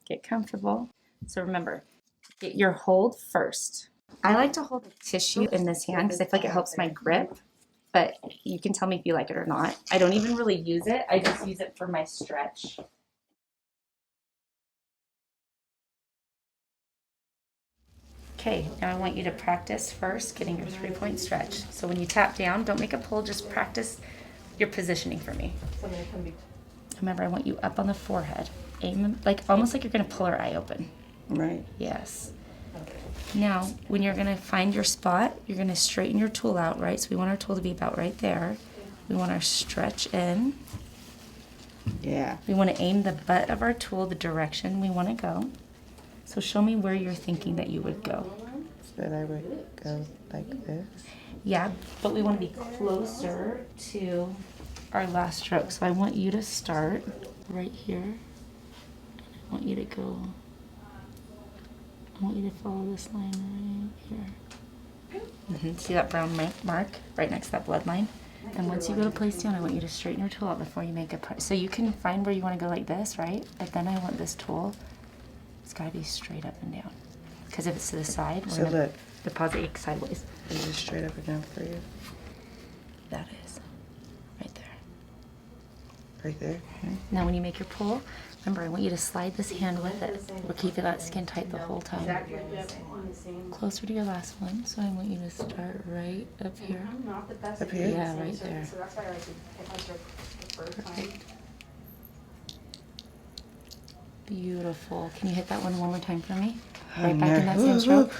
Get comfortable. So remember, get your hold first. I like to hold the tissue in this hand because I feel like it helps my grip, but you can tell me if you like it or not. I don't even really use it. I just use it for my stretch. Okay, now I want you to practice first getting your 3-point stretch. So when you tap down, don't make a pull, just practice your positioning for me. Remember, I want you up on the forehead. Aim like almost like you're gonna pull her eye open. Right. Yes. Now, when you're gonna find your spot, you're gonna straighten your tool out, right? So we want our tool to be about right there. We want our stretch in. Yeah. We want to aim the butt of our tool the direction we want to go. So show me where you're thinking that you would go. That I would go like this. Yeah, but we want to be closer to our last stroke. So I want you to start right here. I want you to go, I want you to follow this line right here. See that brown mark right next to that blood line? And once you go to place down, I want you to straighten your tool out before you make a press. So you can find where you want to go like this, right? But then I want this tool, it's got to be straight up and down. Because if it's to the side, we're going to deposit it sideways. Is it straight up and down for you? That is. Right there. Right there? Now when you make your pull, remember I want you to slide this hand with it. We're keeping that skin tight the whole time. Closer to your last one, so I want you to start right up here. Up here? Yeah, right there. Perfect. Beautiful. Can you hit that one more time for me? Right back in that same stroke.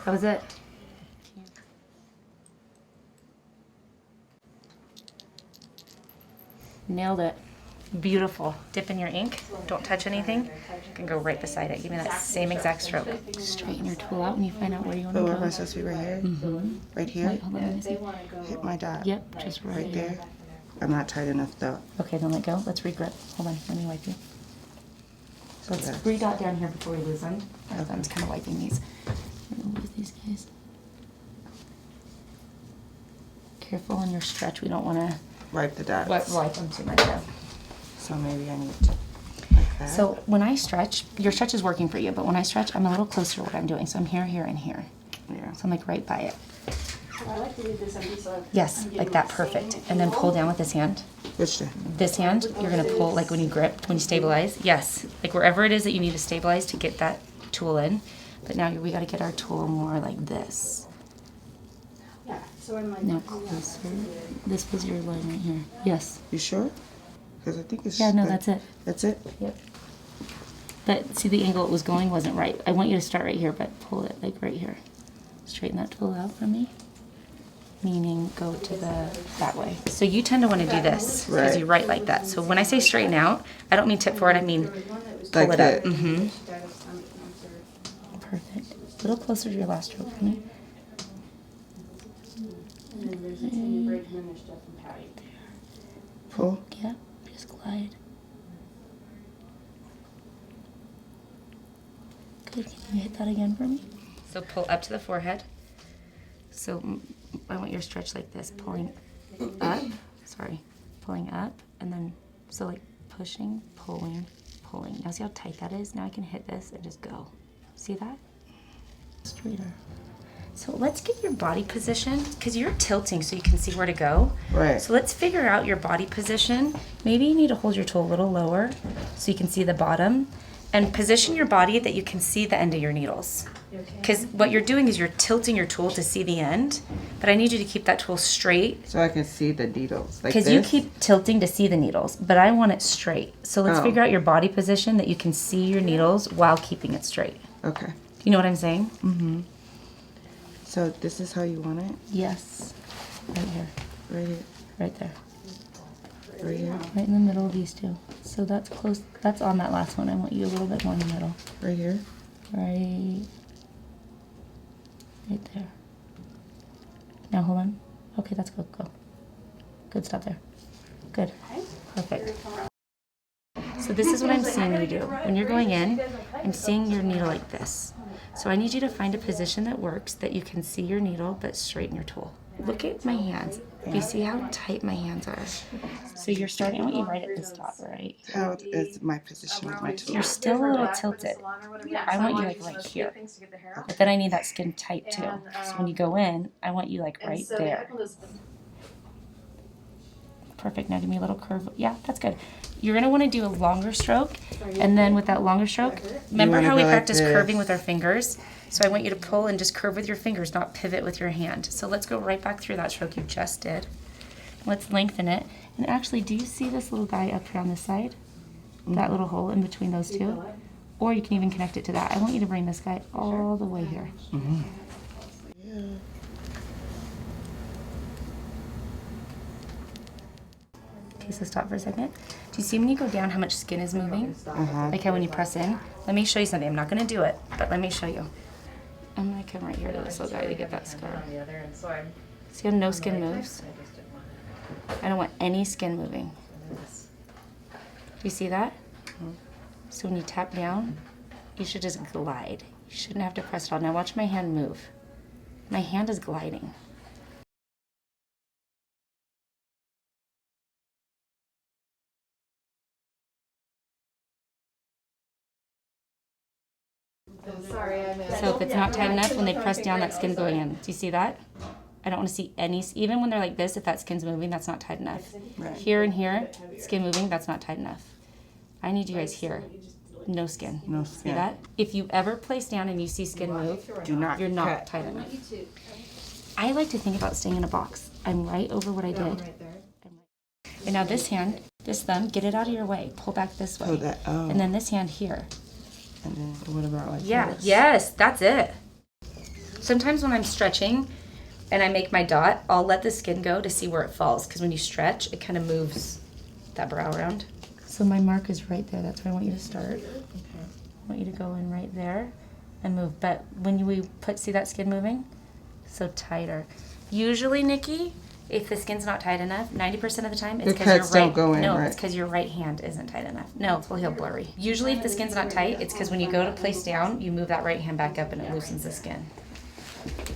That was it. Nailed it. Beautiful. Dip in your ink. Don't touch anything. You can go right beside it. Give me that same exact stroke. Straighten your tool out when you find out where you want to Oh, go. where am I supposed to be? Right here? Right here? Wait, hold on. Let me see. Hit my dot. Yep, just right here. there. I'm not tight enough though. Okay, then let go. Let's regrip. Hold on. Let me wipe you. So let's re-dot down here before we lose them. I'm just kind of wiping these. We're gonna lose these guys. Careful on your stretch. We don't want to Wipe the dots. wipe them too much. Though. So maybe I need to. Like that. So when I stretch, your stretch is working for you, but when I stretch, I'm a little closer to what I'm doing. So I'm here, here, and here. Yeah. So I'm like right by it. I like to do this on these. Yes, like that, perfect. And then pull down with this hand. Which day? This hand, you're gonna pull like when you grip, when you stabilize. Yes, like wherever it is that you need to stabilize to get that tool in. But now we gotta get our tool more like this. Yeah, so I'm like. Now closer. This was your line right here. Yes. You sure? Because I think it's. Yeah, no, that's it. That's it? Yep. But see, the angle it was going wasn't right. I want you to start right here, but pull it like right here. Straighten that tool out for me. Meaning go to that way. So you tend to want to do this because you write like that. So when I say straighten out, I don't mean tip forward, I mean pull Like it that. up. Perfect. A little closer to your last stroke for me. And then there's a tiny break and then there's Jeff and Patty. Pull. Yeah, just glide. Good. Can you hit that again for me? So pull up to the forehead. So I want your stretch like this, pulling up, pulling up, and then, so like pushing, pulling, pulling. Now see how tight that is? Now I can hit this and just go. See that? Straighter. So let's get your body position, because you're tilting so you can see where to go. Right. So let's figure out your body position. Maybe you need to hold your tool a little lower so you can see the bottom. And position your body that you can see the end of your needles. Because what you're doing is you're tilting your tool to see the end, but I need you to keep that tool straight. So I can see the needles. Like Because you keep tilting to see the needles, but I want it straight. So let's figure out your body position that you can see your needles while keeping it straight. Okay. Do you know what I'm saying? Mm-hmm. So this is how you want it? Yes. Right here. Right here. Right there. Right here. Right in the middle of these two. So that's close. That's on that last one. I want you a little bit more in the middle. Right here. Right there. Now hold on. Okay, that's good. Go. Good, stop there. Good. Perfect. So this is what I'm seeing you do. When you're going in, I'm seeing your needle like this. So I need you to find a position that works, that you can see your needle, but straighten your tool. look at my hands. Do you see how tight my hands are? So you're starting when you right at this dot, right? How is my position with my tool? You're still a little tilted. I want you like right here. But then I need that skin tight too. So when you go in, I want you like right there. Perfect. Now give me a little curve. Yeah, that's good. You're going to want to do a longer stroke. And then with that longer stroke, remember how we practiced curving with our fingers? So I want you to pull and just curve with your fingers, not pivot with your hand. So let's go right back through that stroke you just did. Let's lengthen it. And actually, do you see this little guy up here on this side? That little hole in between those two? Or you can even connect it to that. I want you to bring this guy all the way here. Okay, so stop for a second. Do you see when you go down how much skin is moving? Like how when you press in? Let me show you something. I'm not going to do it, but let me show you. I'm going to come right here to this little guy to get that scar. See how no skin moves? I don't want any skin moving. Do you see that? So when you tap down, you should just glide. You shouldn't have to press it all. Now watch my hand move. My hand is gliding. So if it's not tight enough, when they press down, that skin's going in. Do you see that? I don't want to see any, even when they're like this, if that skin's moving, that's not tight enough. Right. Here and here, skin moving, that's not tight enough. I need you guys here. No skin. No skin. See that? If you ever place down and you see skin move, you're not cut. tight enough. I like to think about staying in a box. I'm right over what I did. And now this hand, this thumb, get it out of your way. Pull back this way. And then this hand here. And then what about like this? Yes, that's it. Sometimes when I'm stretching and I make my dot, I'll let the skin go to see where it falls. Because when you stretch, it kind of moves that brow around. So my mark is right there. That's where I want you to start. I want you to go in right there and move. But when we see that skin moving? So tighter. Usually, Nikki, if the skin's not tight enough, 90% of the time, it's because your it's because your right hand isn't tight enough. No, it's a little blurry. Usually, if the skin's not tight, it's because when you go to place down, you move that right hand back up and it loosens the skin.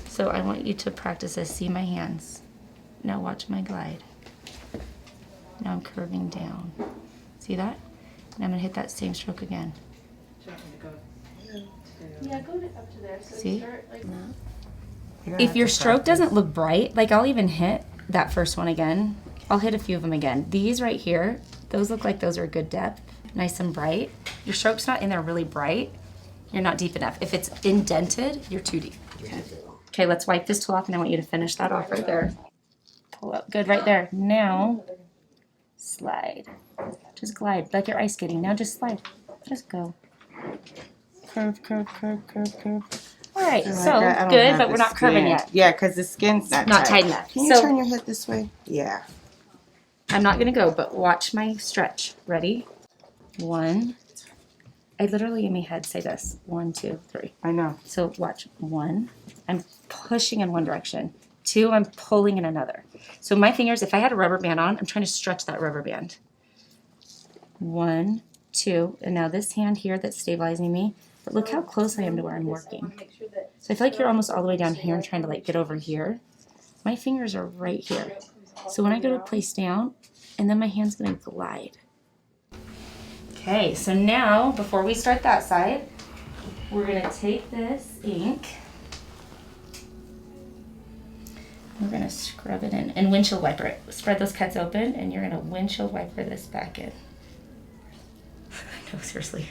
So I want you to practice this. See my hands. Now watch my glide. Now I'm curving down. See that? And I'm going to hit that same stroke again. Yeah, go up to there. So See? start like If your stroke doesn't look bright, like I'll even hit that first one again. I'll hit a few of them again. These right here, those look like those are a good depth. Nice and bright. Your stroke's not in there really bright. You're not deep enough. If it's indented, you're too deep. Okay, let's wipe this tool off and I want you to finish that off right there. Pull up. Good, right there. Now, slide. Just glide, like you're ice skating. Now just slide. Just go. Curve, curve, curve, curve, curve. All right, so good, but we're not curving yet. Yeah, because the skin's not tight enough. Can you turn your head this way? Yeah. I'm not going to go, but watch my stretch. Ready? 1. I literally in my head say this. 1, 2, 3. I know. So watch. 1. I'm pushing in one direction. 2, I'm pulling in another. So my fingers, if I had a rubber band on, I'm trying to stretch that rubber band. 1, 2, and now this hand here that's stabilizing me. But look how close I am to where I'm working. So I feel like you're almost all the way down here and trying to like get over here. My fingers are right here. So when I go to place down, and then my hand's going to glide. Okay, so now before we start that side, we're going to take this ink. We're going to scrub it in and windshield wiper it. Spread those cuts open and you're going to windshield wiper this back in. No, seriously.